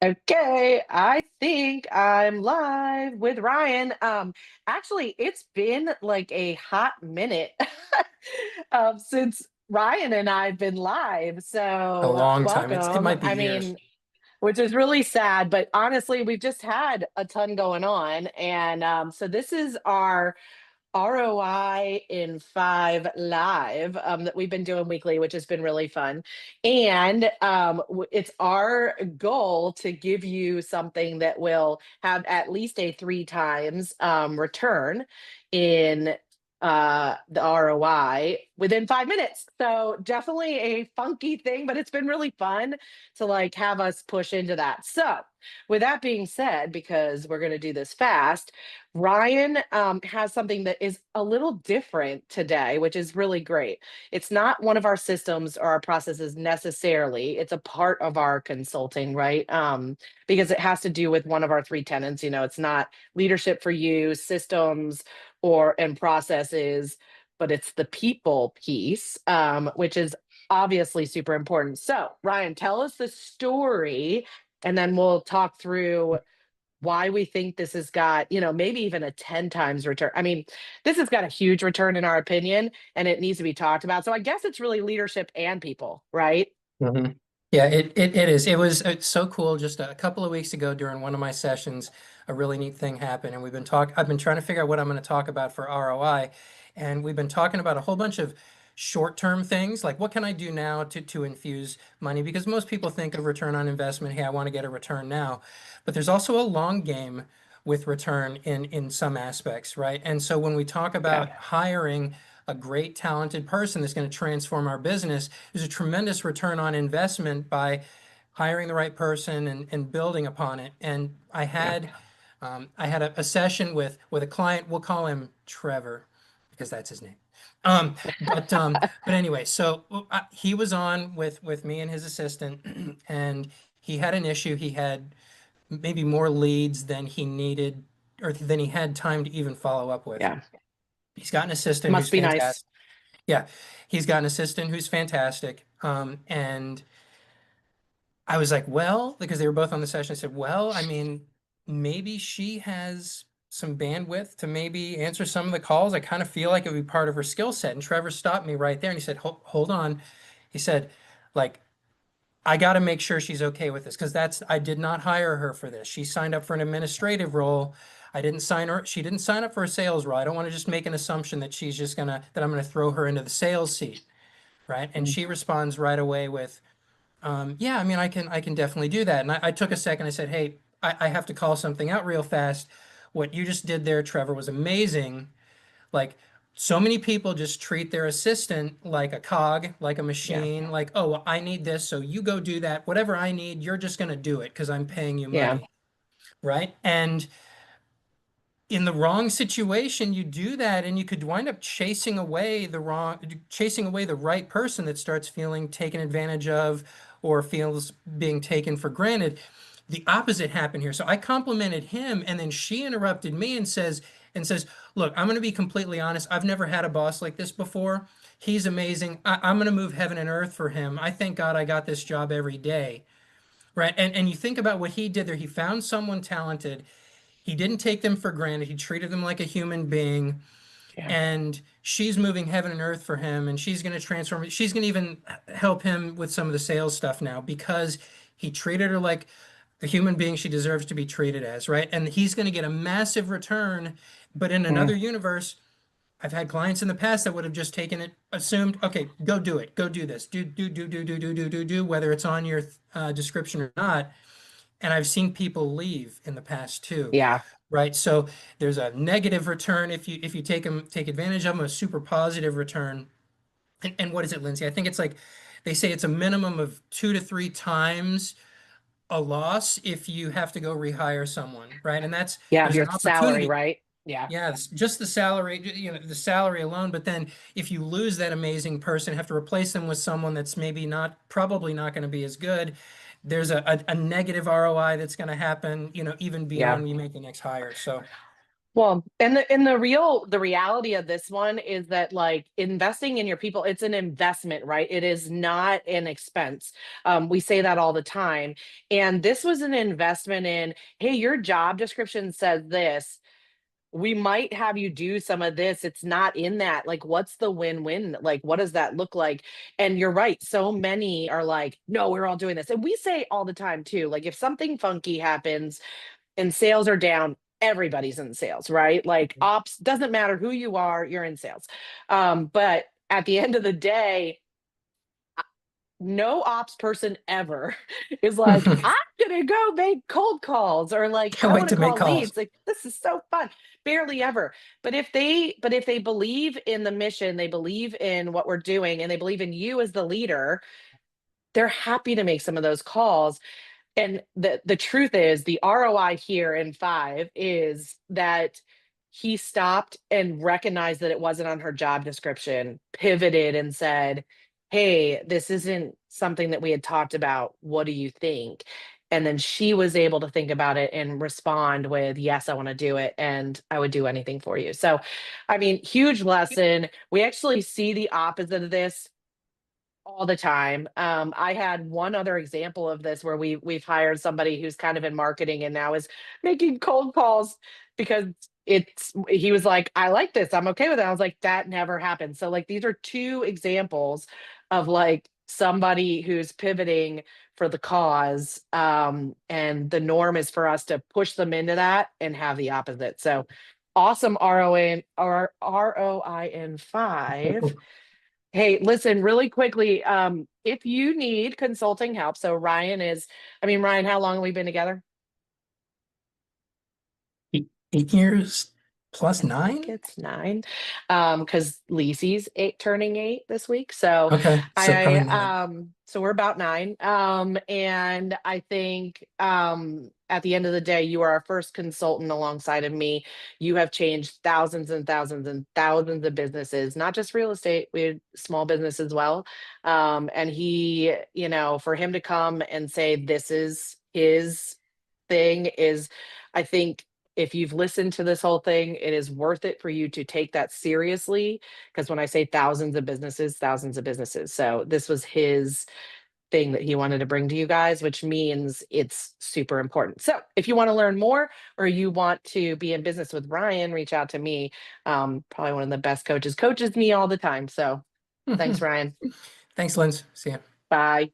Okay, I think I'm live with Ryan. Actually, it's been like a hot minute since Ryan and I've been live. A So, long time. It welcome. might be I years. mean, which is really sad, but honestly, we've just had a ton going on. And so this is our ROI in 5 live that we've been doing weekly, which has been really fun. And it's our goal to give you something that will have at least a 3 times return in the ROI within 5 minutes. So definitely a funky thing, but it's been really fun to like have us push into that. So with that being said, because we're going to do this fast, Ryan has something that is a little different today, which is really great. It's not one of our systems or our processes necessarily. It's a part of our consulting, right? Because it has to do with one of our 3 tenants. It's not leadership for you, systems, or and processes, but it's the people piece, which is obviously super important. So, Ryan, tell us the story, and then we'll talk through why we think this has got, maybe even a 10 times return. I mean, this has got a huge return in our opinion, and it needs to be talked about. So I guess it's really leadership and people, right? hmm Yeah, it is. It's so cool. Just a couple of weeks ago during one of my sessions, a really neat thing happened, and I've been trying to figure out what I'm going to talk about for ROI, and we've been talking about a whole bunch of short-term things, like what can I do now to infuse money? Because most people think of return on investment, hey, I want to get a return now, but there's also a long game with return in some aspects, right? And so when we talk Yeah. about hiring a great talented person that's going to transform our business, there's a tremendous return on investment by hiring the right person and building upon it. And Yeah. I had a session with a client. We'll call him Trevor because that's his name. Um, but anyway, so he was on with me and his assistant, and he had an issue. He had maybe more leads than he needed or than he had time to even follow up with. Yeah. He's got an assistant who's Must be nice. fantastic. Yeah, he's got an assistant who's fantastic. And I was like, well, because they were both on the session, I said, well, I mean, maybe she has some bandwidth to maybe answer some of the calls. I kind of feel like it would be part of her skill set. And Trevor stopped me right there and he said, hold on. He said, like, I got to make sure she's okay with this because I did not hire her for this. She signed up for an administrative role. She didn't sign up for a sales role. I don't want to just make an assumption that that I'm gonna throw her into the sales seat, right? And Mm. she responds right away with, yeah, I mean, I can definitely do that. And I took a second. I said, hey, I have to call something out real fast. What you just did there, Trevor, was amazing. Like, so many people just treat their assistant like a cog, like a Yeah. machine, like, oh, well, I need this, so you go do that. Whatever I need, you're just going to do it because I'm paying you Yeah. money, right? And in the wrong situation, you do that and you could wind up chasing away the right person that starts feeling taken advantage of or feels being taken for granted. The opposite happened here. So I complimented him and then she interrupted me and says, look, I'm going to be completely honest. I've never had a boss like this before. He's amazing. I'm going to move heaven and earth for him. I thank God I got this job every day. Right. And you think about what he did there. He found someone talented. He didn't take them for granted. He treated them like a human being. Yeah. And she's moving heaven and earth for him. And she's going to transform it. She's going to even help him with some of the sales stuff now because he treated her like the human being she deserves to be treated as, right? And he's going to get a massive return. But in Mm. another universe, I've had clients in the past that would have just taken it, assumed, okay, go do it, go do this, do, whether it's on your description or not. And I've seen people leave in the past too, Yeah. right? So there's a negative return if you take advantage of them, a super positive return. And what is it, Lindsay? I think it's like they say it's a minimum of 2 to 3 times a loss if you have to go rehire someone, right? And Yeah. there's Your an salary, opportunity. right? Yeah. Yeah, just the salary, the salary alone. But then if you lose that amazing person, have to replace them with someone that's probably not going to be as good, there's a negative ROI that's going to happen, even Yeah. beyond you make the next hire. So, Well, and the reality of this one is that like investing in your people, it's an investment, right? It is not an expense. We say that all the time. And this was an investment in, hey, your job description says this. We might have you do some of this. It's not in that. Like, what's the win-win? Like, what does that look like? And you're right. So many are like, no, we're all doing this. And we say all the time too, like if something funky happens, and sales are down, everybody's in sales, right? Like ops doesn't matter who you are, you're in sales. But at the end of the day, no ops person ever is like, I'm gonna go make cold calls or like Can't I wait want to to make call calls. leads. Like this is so fun. Barely ever. But if they believe in the mission, they believe in what we're doing, and they believe in you as the leader, they're happy to make some of those calls. And the truth is, the ROI here in five is that he stopped and recognized that it wasn't on her job description, pivoted and said, hey, this isn't something that we had talked about. What do you think? And then she was able to think about it and respond with, yes, I want to do it. And I would do anything for you. So, I mean, huge lesson. We actually see the opposite of this all the time. I had one other example of this where we've hired somebody who's kind of in marketing and now is making cold calls because he was like, I like this. I'm okay with it. I was like, that never happened. So like these are two examples of like somebody who's pivoting for the cause. And the norm is for us to push them into that and have the opposite. So awesome ROA or ROI in five. Hey, listen, really quickly, if you need consulting help, so Ryan, how long have we been together? 8 years plus I think 9. it's 9. Because Lisi's turning 8 this week. So Okay, so probably 9. so we're about 9. And I think at the end of the day, you are our first consultant alongside of me. You have changed thousands and thousands and thousands of businesses, not just real estate, we had small business as well. And for him to come and say this is his thing is, I think if you've listened to this whole thing, it is worth it for you to take that seriously. Because when I say thousands of businesses, thousands of businesses. So this was his thing that he wanted to bring to you guys, which means it's super important. So if you want to learn more or you want to be in business with Ryan, reach out to me. Probably one of the best coaches, coaches me all the time. So thanks, Ryan. Thanks, Linz. See ya. Bye.